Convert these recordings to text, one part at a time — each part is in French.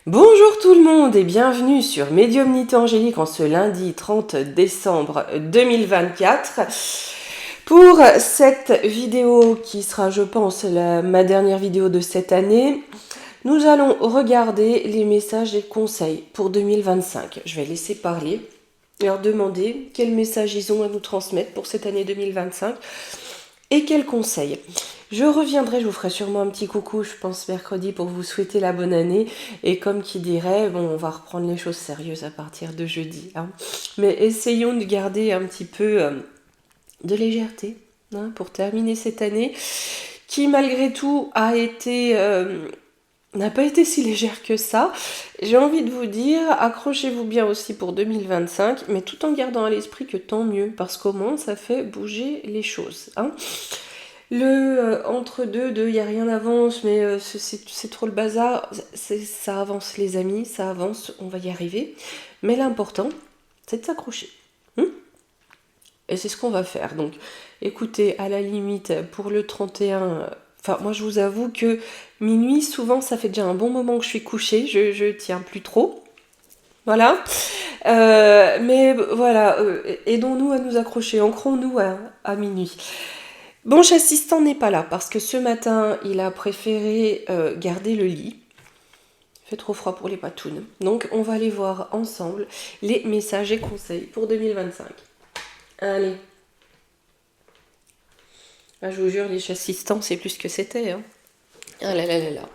Bonjour tout le monde et bienvenue sur Médiumnité Angélique en ce lundi 30 décembre 2024 pour cette vidéo qui sera, je pense, ma dernière vidéo de cette année. Nous allons regarder les messages et conseils pour 2025. Je vais laisser parler, leur demander quels messages ils ont à nous transmettre pour cette année 2025 et quels conseils. Je reviendrai, je vous ferai sûrement un petit coucou, je pense mercredi, pour vous souhaiter la bonne année. Et comme qui dirait, bon, on va reprendre les choses sérieuses à partir de jeudi. Hein. Mais essayons de garder un petit peu de légèreté pour terminer cette année, qui malgré tout n'a pas été si légère que ça. J'ai envie de vous dire, accrochez-vous bien aussi pour 2025, mais tout en gardant à l'esprit que tant mieux, parce qu'au moins ça fait bouger les choses. Hein. Le entre-deux, il n'y a rien d'avance, mais c'est trop le bazar. Ça avance les amis, ça avance, on va y arriver. Mais l'important, c'est de s'accrocher. Et c'est ce qu'on va faire. Donc écoutez, à la limite, pour le 31, enfin moi je vous avoue que minuit, souvent ça fait déjà un bon moment que je suis couchée, je tiens plus trop. Voilà. Mais voilà, aidons-nous à nous accrocher, ancrons-nous à minuit. Bon, assistant n'est pas là parce que ce matin, il a préféré garder le lit. Il fait trop froid pour les patounes. Donc, on va aller voir ensemble les messages et conseils pour 2025. Allez. Ah, je vous jure, les assistants, c'est plus que c'était. Hein. Ah là là là là.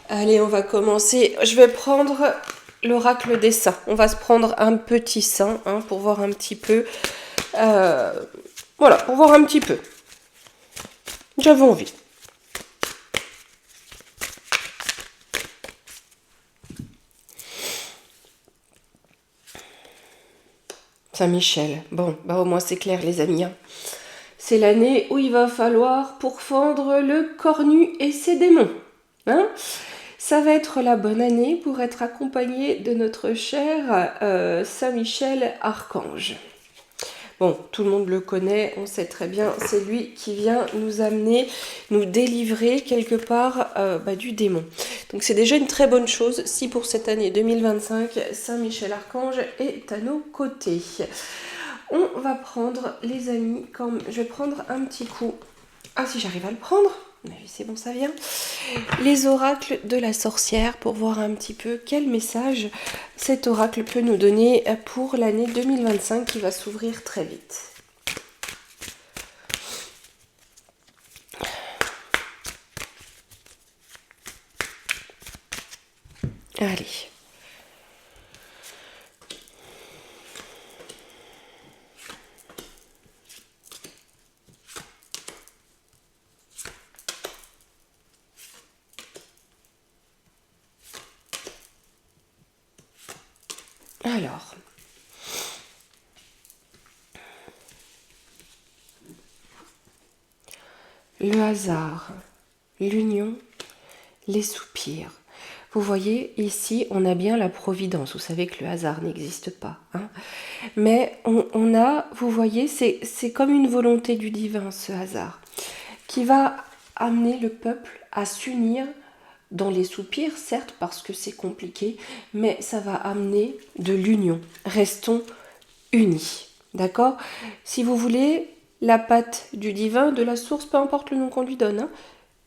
Allez, on va commencer. Je vais prendre l'oracle des saints. On va se prendre un petit saint pour voir un petit peu. Voilà, pour voir un petit peu. J'avais envie. Saint-Michel. Bon, bah au moins c'est clair les amis. C'est l'année où il va falloir pourfendre le cornu et ses démons. Hein, ça va être la bonne année pour être accompagné de notre cher Saint-Michel Archange. Bon, tout le monde le connaît, on sait très bien, c'est lui qui vient nous amener, nous délivrer quelque part du démon. Donc c'est déjà une très bonne chose si pour cette année 2025, Saint-Michel Archange est à nos côtés. On va prendre, les amis, je vais prendre un petit coup. Ah, si j'arrive à le prendre, mais c'est bon, ça vient. Les oracles de la sorcière pour voir un petit peu quel message cet oracle peut nous donner pour l'année 2025 qui va s'ouvrir très vite. Allez. Alors, le hasard, l'union, les soupirs. Vous voyez, ici, on a bien la providence. Vous savez que le hasard n'existe pas. Hein, mais on a, vous voyez, c'est comme une volonté du divin, ce hasard, qui va amener le peuple à s'unir dans les soupirs, certes, parce que c'est compliqué, mais ça va amener de l'union. Restons unis. D'accord? Si vous voulez, la patte du divin, de la source, peu importe le nom qu'on lui donne, hein,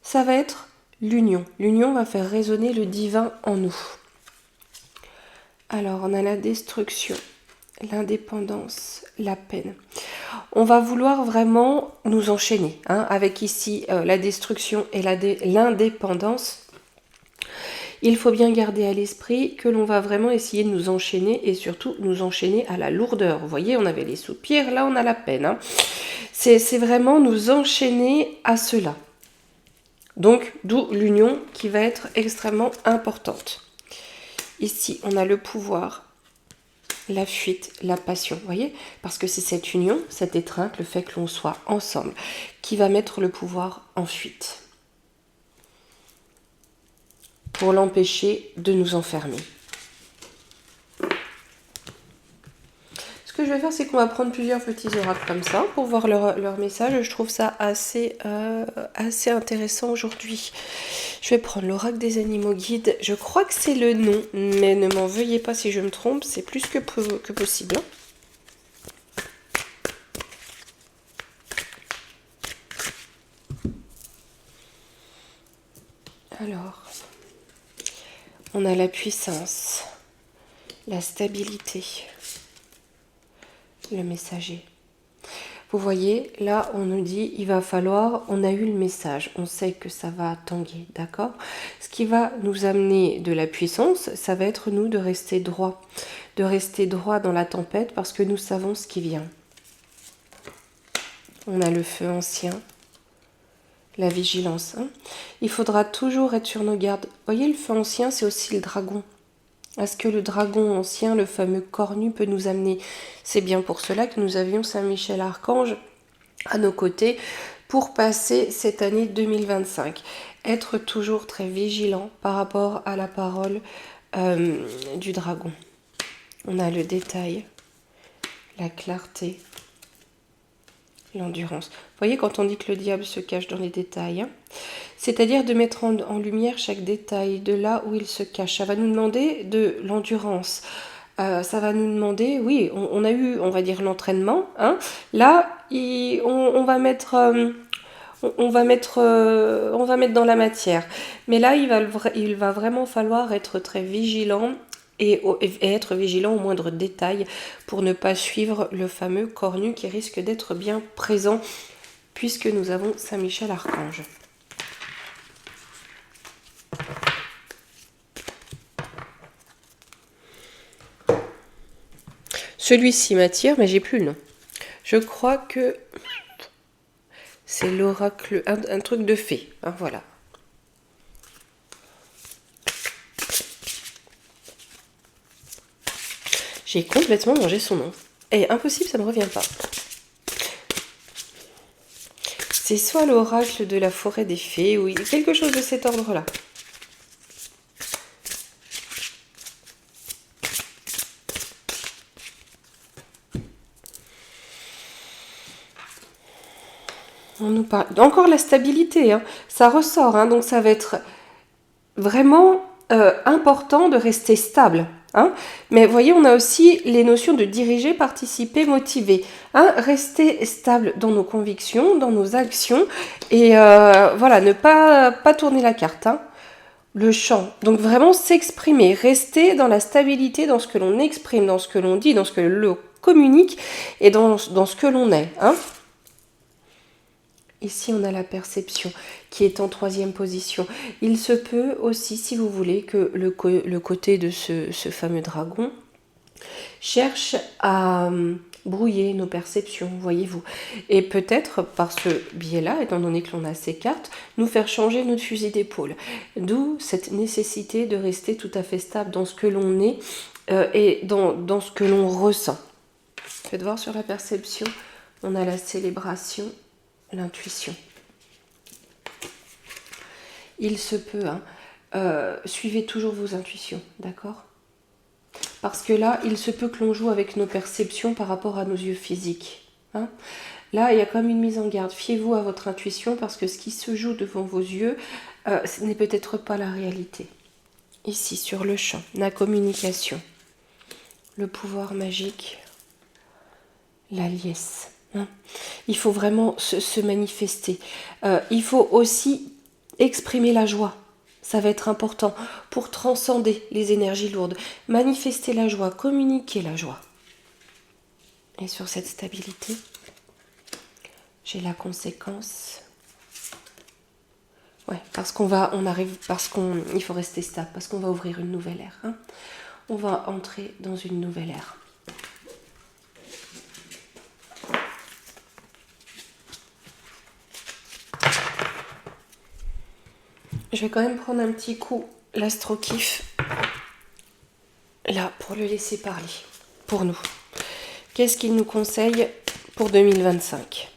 ça va être l'union. L'union va faire résonner le divin en nous. Alors, on a la destruction, l'indépendance, la peine. On va vouloir vraiment nous enchaîner, avec ici la destruction et l'indépendance. Il faut bien garder à l'esprit que l'on va vraiment essayer de nous enchaîner et surtout nous enchaîner à la lourdeur. Vous voyez, on avait les soupirs, là on a la peine. Hein. C'est vraiment nous enchaîner à cela. Donc, d'où l'union qui va être extrêmement importante. Ici, on a le pouvoir, la fuite, la passion, vous voyez? Parce que c'est cette union, cette étreinte, le fait que l'on soit ensemble, qui va mettre le pouvoir en fuite. Pour l'empêcher de nous enfermer. Ce que je vais faire, c'est qu'on va prendre plusieurs petits oracles comme ça pour voir leur message. Je trouve ça assez intéressant aujourd'hui. Je vais prendre l'oracle des animaux guides. Je crois que c'est le nom, mais ne m'en veuillez pas si je me trompe, c'est plus que possible. Alors, on a la puissance, la stabilité, le messager. Vous voyez, là, on nous dit, il va falloir, on a eu le message, on sait que ça va tanguer, d'accord? Ce qui va nous amener de la puissance, ça va être nous de rester droit dans la tempête parce que nous savons ce qui vient. On a le feu ancien, la vigilance. Hein. Il faudra toujours être sur nos gardes. Vous voyez, le feu ancien, c'est aussi le dragon. Est-ce que le dragon ancien, le fameux cornu, peut nous amener? C'est bien pour cela que nous avions Saint-Michel Archange à nos côtés pour passer cette année 2025. Être toujours très vigilant par rapport à la parole du dragon. On a le détail, la clarté, l'endurance. Vous voyez, quand on dit que le diable se cache dans les détails, hein, c'est-à-dire de mettre en lumière chaque détail de là où il se cache. Ça va nous demander de l'endurance. Ça va nous demander, oui, on a eu, on va dire, l'entraînement. Hein. Là, on va mettre... on va mettre dans la matière. Mais là, il va vraiment falloir être très vigilant et être vigilant au moindre détail pour ne pas suivre le fameux cornu qui risque d'être bien présent puisque nous avons Saint-Michel Archange. Celui-ci m'attire, mais j'ai plus le nom. Je crois que c'est l'oracle, un truc de fée. Hein, voilà. J'ai complètement mangé son nom. Et impossible, ça ne revient pas. C'est soit l'oracle de la forêt des fées, ou quelque chose de cet ordre-là. On nous parle encore la stabilité, hein. Ça ressort, hein, donc ça va être vraiment important de rester stable. Hein. Mais vous voyez, on a aussi les notions de diriger, participer, motiver. Hein. Rester stable dans nos convictions, dans nos actions, et voilà, ne pas tourner la carte. Hein. Le chant, donc vraiment s'exprimer, rester dans la stabilité, dans ce que l'on exprime, dans ce que l'on dit, dans ce que l'on communique, et dans ce que l'on est. Hein. Ici, on a la perception qui est en 3e position. Il se peut aussi, si vous voulez, que le côté de ce fameux dragon cherche à brouiller nos perceptions, voyez-vous. Et peut-être, par ce biais-là, étant donné que l'on a ces cartes, nous faire changer notre fusil d'épaule. D'où cette nécessité de rester tout à fait stable dans ce que l'on est et dans ce que l'on ressent. Faites voir sur la perception, on a la célébration, l'intuition. Il se peut, hein, suivez toujours vos intuitions, d'accord? Parce que là, il se peut que l'on joue avec nos perceptions par rapport à nos yeux physiques. Hein. Là, il y a comme une mise en garde. Fiez-vous à votre intuition parce que ce qui se joue devant vos yeux, ce n'est peut-être pas la réalité. Ici, sur le champ, la communication, le pouvoir magique, la liesse. Hein. Il faut vraiment se manifester. Il faut aussi exprimer la joie. Ça va être important pour transcender les énergies lourdes. Manifester la joie, communiquer la joie. Et sur cette stabilité, j'ai la conséquence. Ouais, parce il faut rester stable, parce qu'on va ouvrir une nouvelle ère. Hein. On va entrer dans une nouvelle ère. Je vais quand même prendre un petit coup l'astro-kiff, là, pour le laisser parler, pour nous. Qu'est-ce qu'il nous conseille pour 2025 ?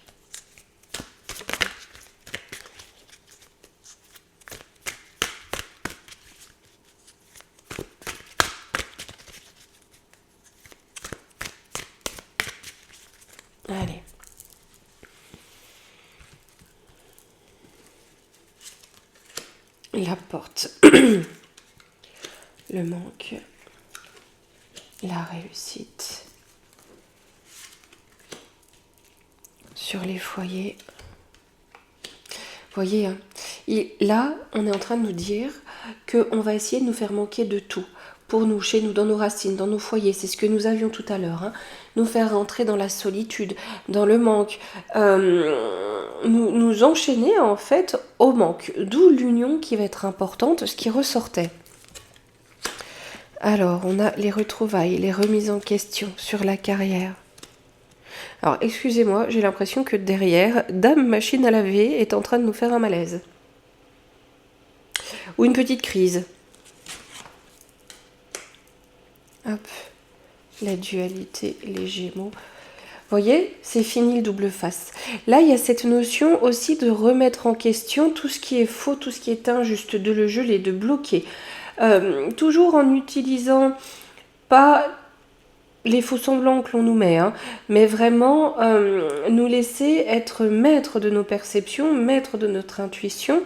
Allez. Là, apporte le manque, la réussite sur les foyers. Vous voyez, hein, là, on est en train de nous dire qu'on va essayer de nous faire manquer de tout. Pour nous, chez nous, dans nos racines, dans nos foyers, c'est ce que nous avions tout à l'heure. Hein, nous faire rentrer dans la solitude, dans le manque, nous enchaîner en fait au manque. D'où l'union qui va être importante, ce qui ressortait. Alors, on a les retrouvailles, les remises en question sur la carrière. Alors, excusez-moi, j'ai l'impression que derrière, Dame Machine à laver est en train de nous faire un malaise. Ou une petite crise. Hop, la dualité, les Gémeaux. Vous voyez, c'est fini le double face. Là, il y a cette notion aussi de remettre en question tout ce qui est faux, tout ce qui est injuste, de le geler, de bloquer. Toujours en utilisant pas les faux semblants que l'on nous met, hein, mais vraiment nous laisser être maître de nos perceptions, maître de notre intuition.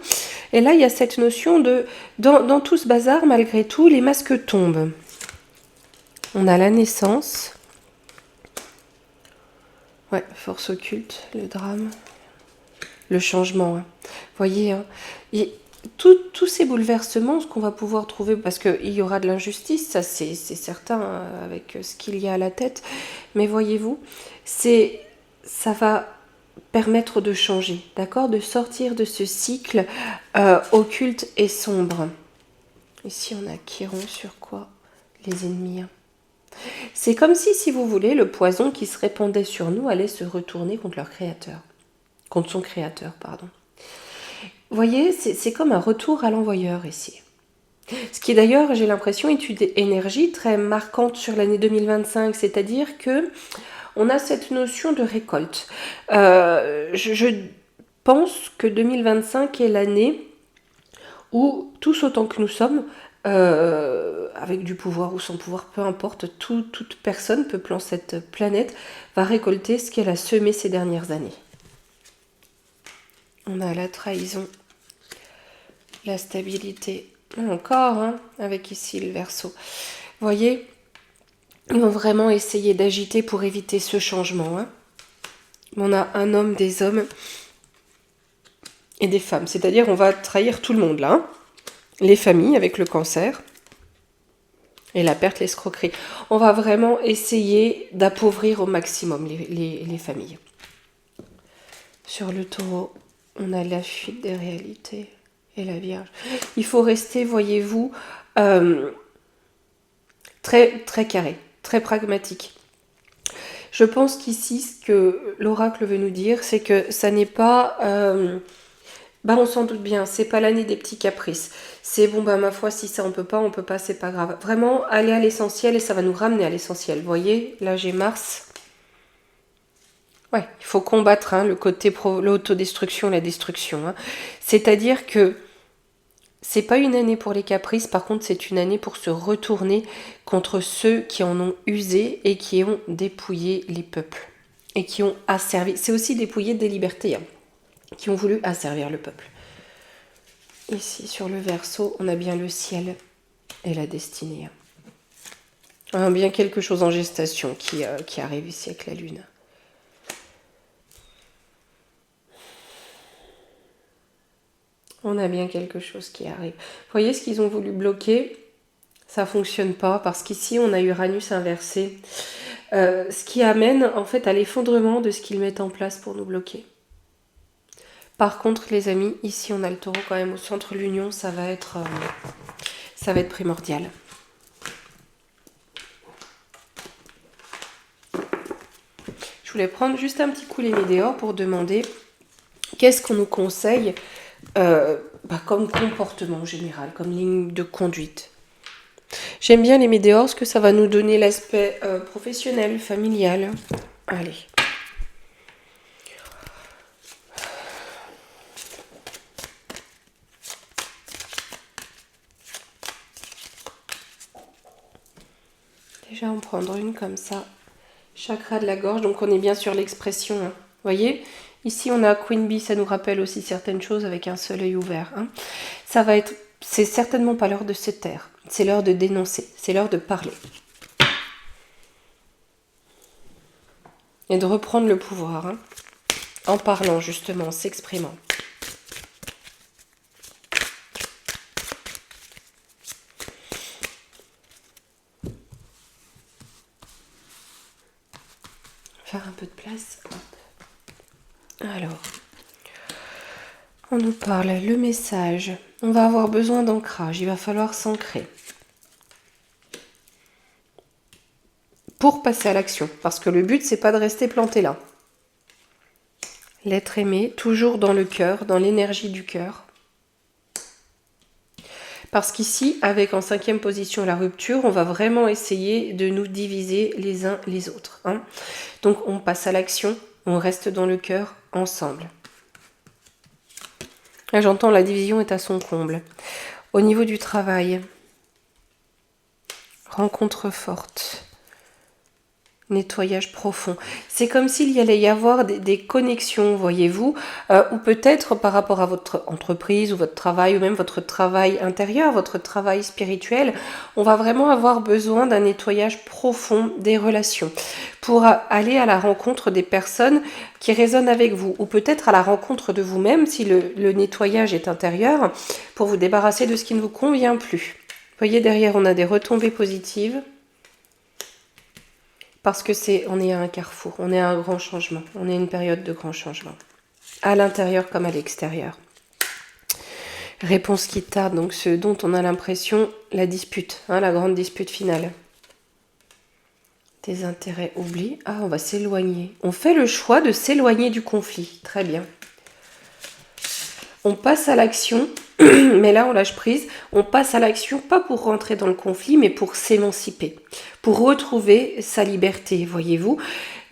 Et là, il y a cette notion de, dans tout ce bazar, malgré tout, les masques tombent. On a la naissance. Ouais, force occulte, le drame, le changement. Hein. Vous voyez, hein, tous ces bouleversements, ce qu'on va pouvoir trouver, parce qu'il y aura de l'injustice, ça c'est certain, avec ce qu'il y a à la tête, mais voyez-vous, ça va permettre de changer, d'accord, de sortir de ce cycle occulte et sombre. Ici, on a Chiron sur quoi? Les ennemis. C'est comme si vous voulez, le poison qui se répandait sur nous allait se retourner contre leur créateur. Contre son créateur, pardon. Vous voyez, c'est comme un retour à l'envoyeur ici. Ce qui d'ailleurs, j'ai l'impression, est une énergie très marquante sur l'année 2025, c'est-à-dire que on a cette notion de récolte. Je pense que 2025 est l'année où, tous autant que nous sommes, avec du pouvoir ou sans pouvoir, peu importe, toute personne peuplant cette planète va récolter ce qu'elle a semé ces dernières années. On a la trahison, la stabilité, encore, hein, avec ici le Verseau. Vous voyez, ils vont vraiment essayer d'agiter pour éviter ce changement. Hein. On a un homme, des hommes et des femmes. C'est-à-dire on va trahir tout le monde là. Hein. Les familles avec le cancer et la perte, l'escroquerie. On va vraiment essayer d'appauvrir au maximum les familles. Sur le Taureau, on a la fuite des réalités et la Vierge. Il faut rester, voyez-vous, très, très carré, très pragmatique. Je pense qu'ici, ce que l'oracle veut nous dire, c'est que ça n'est pas... on s'en doute bien, c'est pas l'année des petits caprices. C'est bon, ma foi, si ça on peut pas, c'est pas grave. Vraiment, aller à l'essentiel et ça va nous ramener à l'essentiel. Vous voyez, là j'ai Mars. Ouais, il faut combattre hein, le côté l'autodestruction, la destruction. Hein. C'est-à-dire que c'est pas une année pour les caprices, par contre c'est une année pour se retourner contre ceux qui en ont usé et qui ont dépouillé les peuples. Et qui ont asservi. C'est aussi dépouiller des libertés, hein, qui ont voulu asservir le peuple. Ici, sur le Verseau, on a bien le ciel et la destinée. Hein, bien quelque chose en gestation qui arrive ici avec la Lune. On a bien quelque chose qui arrive. Vous voyez ce qu'ils ont voulu bloquer? Ça ne fonctionne pas parce qu'ici, on a Uranus inversé. Ce qui amène en fait à l'effondrement de ce qu'ils mettent en place pour nous bloquer. Par contre, les amis, ici, on a le Taureau quand même au centre de l'union. Ça va être primordial. Je voulais prendre juste un petit coup les météores pour demander qu'est-ce qu'on nous conseille comme comportement général, comme ligne de conduite. J'aime bien les météores parce que ça va nous donner l'aspect professionnel, familial. Allez. Déjà en prendre une comme ça. Chakra de la gorge, donc on est bien sur l'expression. Hein. Vous voyez ? Ici, on a Queen Bee, ça nous rappelle aussi certaines choses avec un seul œil ouvert. Hein. Ça va être c'est certainement pas l'heure de se taire. C'est l'heure de dénoncer. C'est l'heure de parler. Et de reprendre le pouvoir. Hein, en parlant, justement, en s'exprimant. Faire un peu de place. Alors, on nous parle, le message. On va avoir besoin d'ancrage, il va falloir s'ancrer. Pour passer à l'action, parce que le but, c'est pas de rester planté là. L'être aimé, toujours dans le cœur, dans l'énergie du cœur. Parce qu'ici, avec en 5e position la rupture, on va vraiment essayer de nous diviser les uns les autres. Hein. Donc on passe à l'action, on reste dans le cœur ensemble. Là j'entends la division est à son comble. Au niveau du travail, rencontre forte. Nettoyage profond. C'est comme s'il y allait y avoir des connexions, voyez-vous, ou peut-être par rapport à votre entreprise ou votre travail, ou même votre travail intérieur, votre travail spirituel, on va vraiment avoir besoin d'un nettoyage profond des relations pour aller à la rencontre des personnes qui résonnent avec vous, ou peut-être à la rencontre de vous-même si le nettoyage est intérieur, pour vous débarrasser de ce qui ne vous convient plus. Vous voyez, derrière, on a des retombées positives. Parce que on est à un carrefour, on est à un grand changement, on est à une période de grand changement, à l'intérieur comme à l'extérieur. Réponse qui tarde, donc ce dont on a l'impression, la dispute, hein, la grande dispute finale. Des intérêts oubliés, on va s'éloigner. On fait le choix de s'éloigner du conflit, très bien. On passe à l'action, mais là on lâche prise, on passe à l'action pas pour rentrer dans le conflit, mais pour s'émanciper, pour retrouver sa liberté, voyez-vous.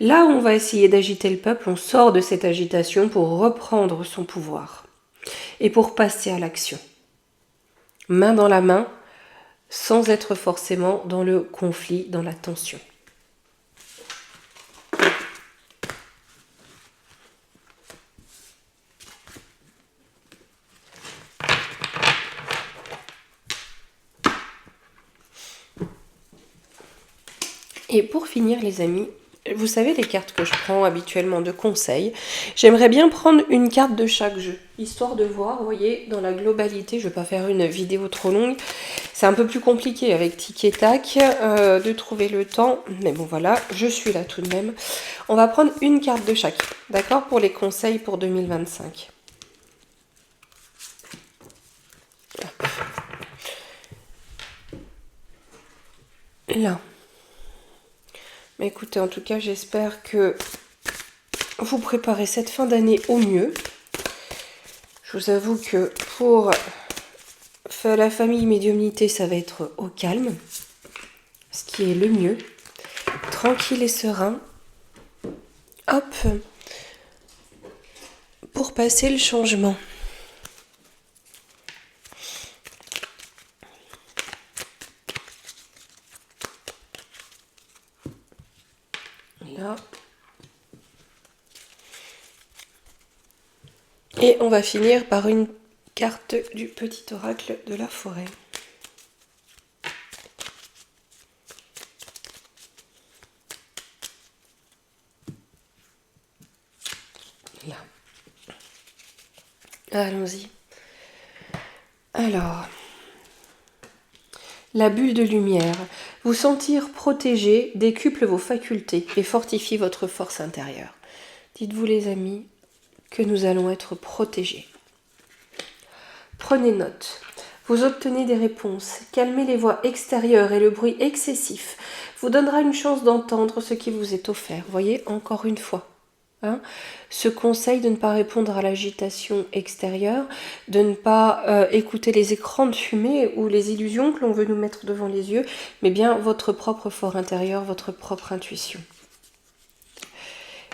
Là où on va essayer d'agiter le peuple, on sort de cette agitation pour reprendre son pouvoir et pour passer à l'action. Main dans la main, sans être forcément dans le conflit, dans la tension. Et pour finir les amis, vous savez les cartes que je prends habituellement de conseils, j'aimerais bien prendre une carte de chaque jeu, histoire de voir, vous voyez, dans la globalité, je ne vais pas faire une vidéo trop longue, c'est un peu plus compliqué avec tic et tac de trouver le temps, mais bon voilà, je suis là tout de même. On va prendre une carte de chaque, d'accord, pour les conseils pour 2025. Là. Mais écoutez, en tout cas, j'espère que vous préparez cette fin d'année au mieux. Je vous avoue que pour la famille médiumnité, ça va être au calme, ce qui est le mieux. Tranquille et serein. Hop, pour passer le changement. Là. Et on va finir par une carte du petit oracle de la forêt. Là. Allons-y. Alors, la bulle de lumière. Vous sentir protégé décuple vos facultés et fortifie votre force intérieure. Dites-vous les amis que nous allons être protégés. Prenez note. Vous obtenez des réponses. Calmez les voix extérieures et le bruit excessif vous donnera une chance d'entendre ce qui vous est offert. Voyez, encore une fois. Hein, ce conseil de ne pas répondre à l'agitation extérieure, de ne pas écouter les écrans de fumée ou les illusions que l'on veut nous mettre devant les yeux, mais bien votre propre fort intérieur, votre propre intuition.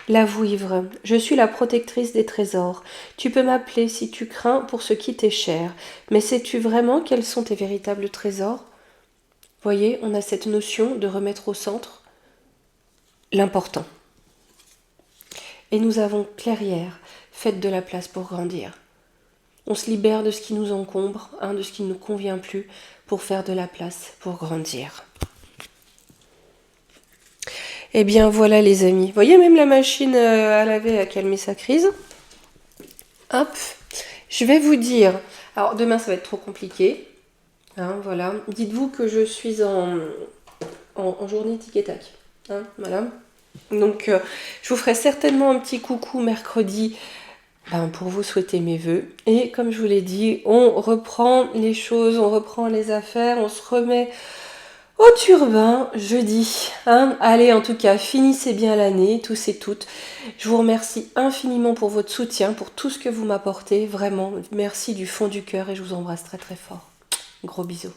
La vouivre, je suis la protectrice des trésors. Tu peux m'appeler si tu crains pour ce qui t'est cher, mais sais-tu vraiment quels sont tes véritables trésors ? Voyez, on a cette notion de remettre au centre l'important. Et nous avons clairière, faites de la place pour grandir. On se libère de ce qui nous encombre, hein, de ce qui ne nous convient plus, pour faire de la place, pour grandir. Et bien voilà les amis. Vous voyez, même la machine à laver a calmé sa crise. Hop, je vais vous dire. Alors demain ça va être trop compliqué. Hein, voilà. Dites-vous que je suis en journée tic et tac. Hein, voilà. Donc je vous ferai certainement un petit coucou mercredi pour vous souhaiter mes vœux. Et comme je vous l'ai dit, on reprend les choses, on reprend les affaires, on se remet au turbin jeudi. Hein. Allez, en tout cas, finissez bien l'année, tous et toutes. Je vous remercie infiniment pour votre soutien, pour tout ce que vous m'apportez. Vraiment, merci du fond du cœur et je vous embrasse très très fort. Gros bisous.